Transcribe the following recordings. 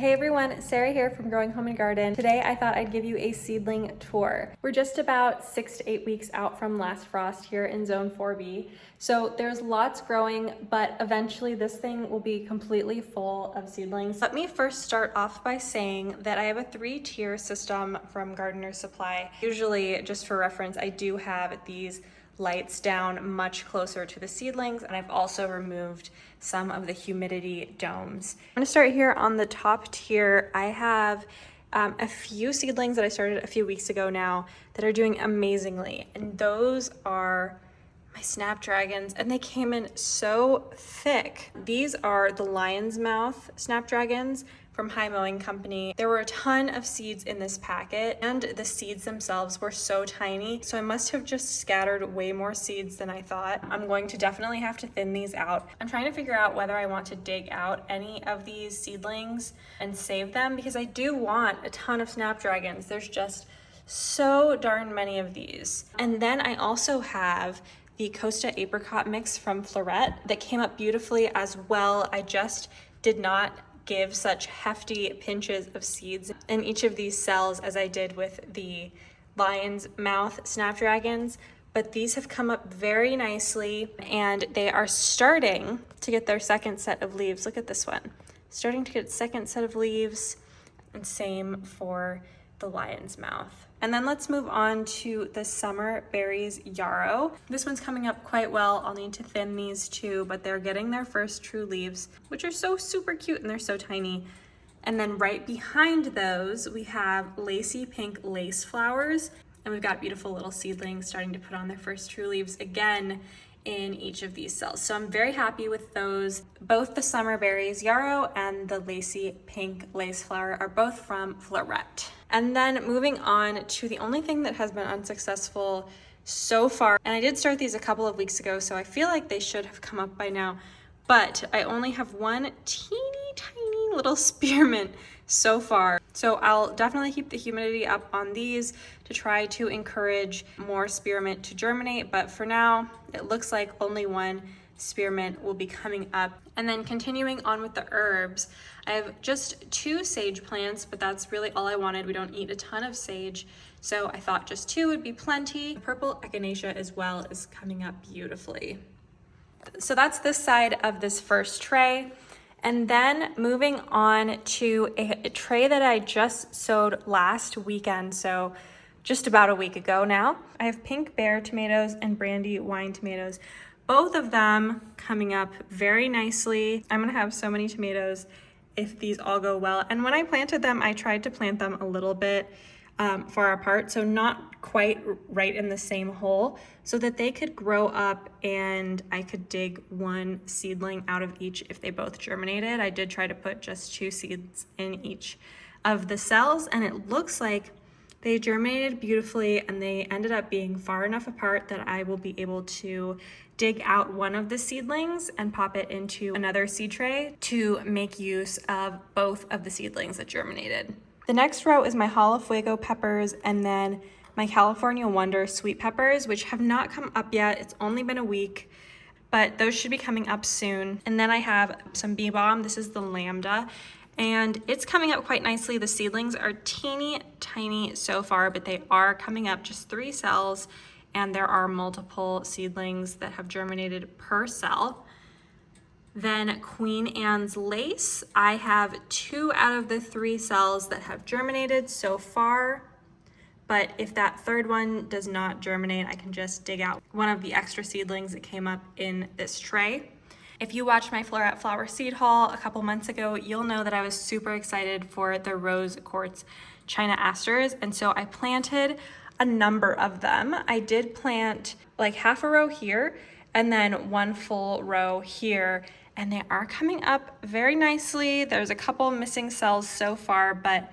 Hey everyone, Sarah here from Growing Home and Garden. Today I thought I'd give you a seedling tour. We're just about 6 to 8 weeks out from last frost here in Zone 4B. So there's lots growing, but eventually this thing will be completely full of seedlings. Let me first start off by saying that I have a 3-tier system from Gardener's Supply. Usually, just for reference, I do have these lights down much closer to the seedlings, and I've also removed some of the humidity domes. I'm gonna start here on the top tier. I have a few seedlings that I started a few weeks ago now that are doing amazingly, and those are my snapdragons, and they came in so thick. These are the lion's mouth snapdragons from High Mowing Company. There were a ton of seeds in this packet, and the seeds themselves were so tiny, so I must have just scattered way more seeds than I thought. I'm going to definitely have to thin these out. I'm trying to figure out whether I want to dig out any of these seedlings and save them, because I do want a ton of snapdragons. There's just so darn many of these. And then I also have the Costa apricot mix from Floret that came up beautifully as well. I just did not give such hefty pinches of seeds in each of these cells as I did with the lion's mouth snapdragons, but these have come up very nicely and they are starting to get their second set of leaves. Look at this one, starting to get its second set of leaves, and same for the lion's mouth. And then let's move on to the summer berries yarrow. This one's coming up quite well. I'll need to thin these too, but they're getting their first true leaves, which are so super cute, and they're so tiny. And then right behind those, we have lacy pink lace flowers, and we've got beautiful little seedlings starting to put on their first true leaves again in each of these cells. So I'm very happy with those. Both the summer berries yarrow and the lacy pink lace flower are both from Floret. And then moving on to the only thing that has been unsuccessful so far, and I did start these a couple of weeks ago, so I feel like they should have come up by now, but I only have one teeny tiny little spearmint so far. So I'll definitely keep the humidity up on these to try to encourage more spearmint to germinate, but for now, it looks like only one spearmint will be coming up. And then continuing on with the herbs, I have just 2 sage plants, but that's really all I wanted. We don't eat a ton of sage, so I thought just 2 would be plenty. The purple echinacea as well is coming up beautifully. So that's this side of this first tray. And then moving on to a tray that I just sowed last weekend, so just about a week ago now. I have pink bear tomatoes and brandy wine tomatoes, both of them coming up very nicely. I'm gonna have so many tomatoes if these all go well. And when I planted them, I tried to plant them a little bit far apart, so not quite right in the same hole, so that they could grow up and I could dig one seedling out of each if they both germinated. I did try to put just 2 seeds in each of the cells, and it looks like they germinated beautifully, and they ended up being far enough apart that I will be able to dig out one of the seedlings and pop it into another seed tray to make use of both of the seedlings that germinated. The next row is my Hala Fuego peppers, and then my California Wonder sweet peppers, which have not come up yet. It's only been a week, but those should be coming up soon. And then I have some bee balm. This is the Lambda, and it's coming up quite nicely. The seedlings are teeny tiny so far, but they are coming up, just 3 cells, and there are multiple seedlings that have germinated per cell. Then Queen Anne's lace, I have 2 out of the 3 cells that have germinated so far, but if that third one does not germinate, I can just dig out one of the extra seedlings that came up in this tray. If you watched my Floret flower seed haul a couple months ago, you'll know that I was super excited for the rose quartz China asters, and so I planted a number of them. I did plant like half a row here and then 1 full row here, and they are coming up very nicely. There's a couple missing cells so far, but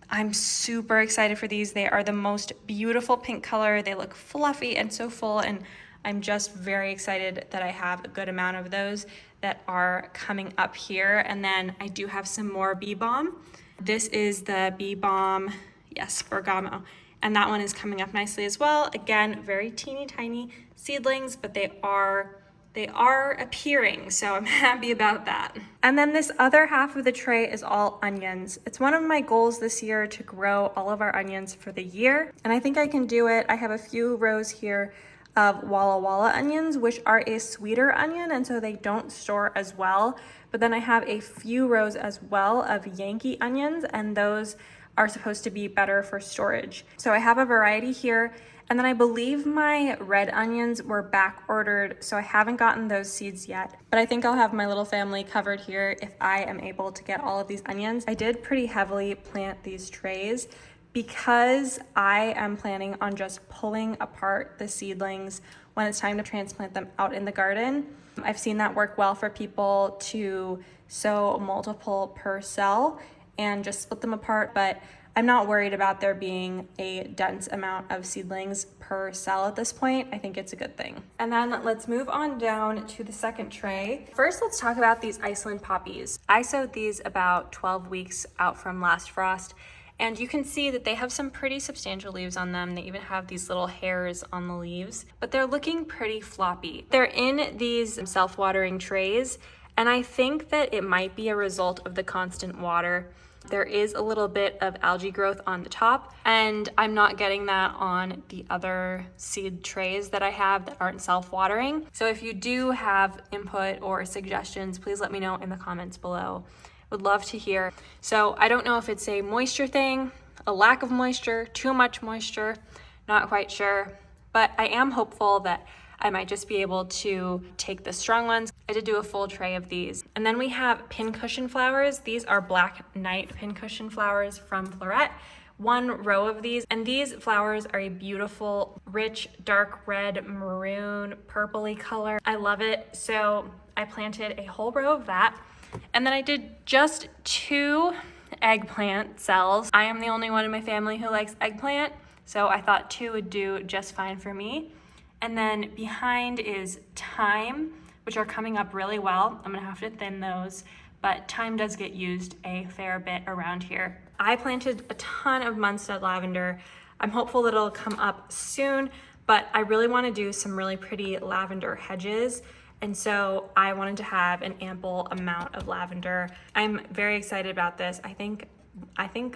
I'm super excited for these. They are the most beautiful pink color. They look fluffy and so full, and I'm just very excited that I have a good amount of those that are coming up here. And then I do have some more bee balm. This is the bee balm, yes, Bergamo. And that one is coming up nicely as well. Again, very teeny tiny seedlings, but they are they are appearing, so I'm happy about that. And then this other half of the tray is all onions. It's one of my goals this year to grow all of our onions for the year, and I think I can do it. I have a few rows here of Walla Walla onions, which are a sweeter onion, and so they don't store as well. But then I have a few rows as well of Yankee onions, and those are supposed to be better for storage. So I have a variety here. And then I believe my red onions were back ordered, so I haven't gotten those seeds yet. But I think I'll have my little family covered here if I am able to get all of these onions. I did pretty heavily plant these trays because I am planning on just pulling apart the seedlings when it's time to transplant them out in the garden. I've seen that work well for people to sow multiple per cell and just split them apart, but I'm not worried about there being a dense amount of seedlings per cell at this point. I think it's a good thing. And then let's move on down to the second tray. First, let's talk about these Iceland poppies. I sowed these about 12 weeks out from last frost, and you can see that they have some pretty substantial leaves on them. They even have these little hairs on the leaves, but they're looking pretty floppy. They're in these self-watering trays, and I think that it might be a result of the constant water. There is a little bit of algae growth on the top, and I'm not getting that on the other seed trays that I have that aren't self-watering. So if you do have input or suggestions, please let me know in the comments below. Would love to hear. So I don't know if it's a moisture thing, a lack of moisture, too much moisture, not quite sure, but I am hopeful that I might just be able to take the strong ones. I did do a full tray of these. And then we have pincushion flowers. These are Black Knight pincushion flowers from Floret. One row of these, and these flowers are a beautiful, rich, dark red, maroon, purpley color. I love it. So I planted a whole row of that. And then I did just 2 eggplant cells. I am the only one in my family who likes eggplant, so I thought 2 would do just fine for me. And then behind is thyme, which are coming up really well. I'm gonna have to thin those, but thyme does get used a fair bit around here. I planted a ton of Munstead lavender. I'm hopeful that it'll come up soon, but I really wanna do some really pretty lavender hedges. And so I wanted to have an ample amount of lavender. I'm very excited about this. I think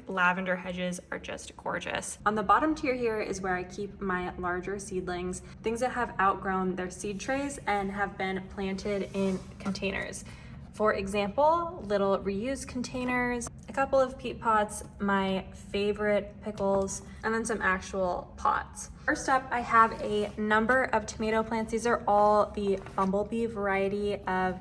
lavender hedges are just gorgeous. On the bottom tier here is where I keep my larger seedlings, things that have outgrown their seed trays and have been planted in containers. For example, little reused containers, a couple of peat pots, my favorite pickles, and then some actual pots. First up, I have a number of tomato plants. These are all the Bumble Bee variety of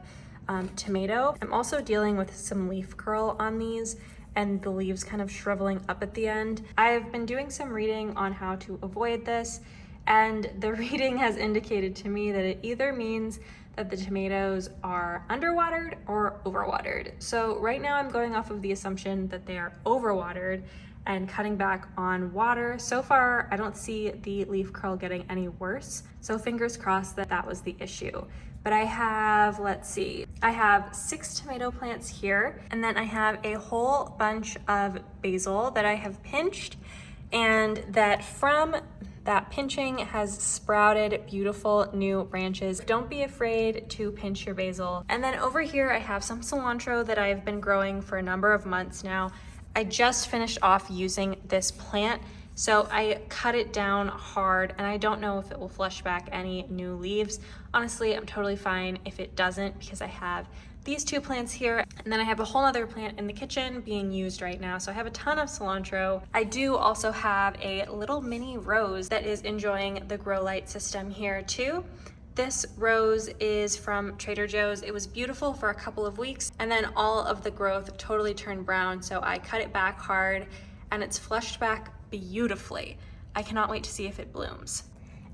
tomato. I'm also dealing with some leaf curl on these and the leaves kind of shriveling up at the end. I've been doing some reading on how to avoid this, and the reading has indicated to me that it either means that the tomatoes are underwatered or overwatered. So right now I'm going off of the assumption that they are overwatered and cutting back on water. So far, I don't see the leaf curl getting any worse. So fingers crossed that that was the issue. But I have, let's see, I have 6 tomato plants here, and then I have a whole bunch of basil that I have pinched, and that from that pinching has sprouted beautiful new branches. Don't be afraid to pinch your basil. And then over here, I have some cilantro that I've been growing for a number of months now. I just finished off using this plant, so I cut it down hard, and I don't know if it will flush back any new leaves. Honestly, I'm totally fine if it doesn't, because I have these 2 plants here, and then I have a whole other plant in the kitchen being used right now. So I have a ton of cilantro. I do also have a little mini rose that is enjoying the grow light system here too. This rose is from Trader Joe's. It was beautiful for a couple of weeks, and then all of the growth totally turned brown, so I cut it back hard, and it's flushed back beautifully. I cannot wait to see if it blooms.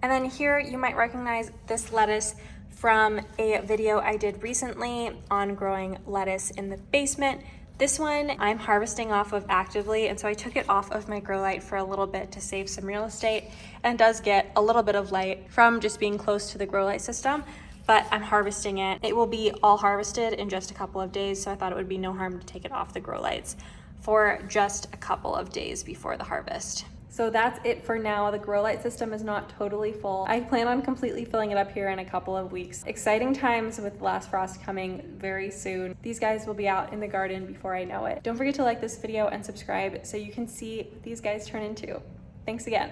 And then here you might recognize this lettuce from a video I did recently on growing lettuce in the basement. This one I'm harvesting off of actively, and so I took it off of my grow light for a little bit to save some real estate, and it does get a little bit of light from just being close to the grow light system, but I'm harvesting it. It will be all harvested in just a couple of days, so I thought it would be no harm to take it off the grow lights for just a couple of days before the harvest. So that's it for now. The grow light system is not totally full. I plan on completely filling it up here in a couple of weeks. Exciting times with last frost coming very soon. These guys will be out in the garden before I know it. Don't forget to like this video and subscribe so you can see what these guys turn into. Thanks again.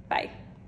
Bye.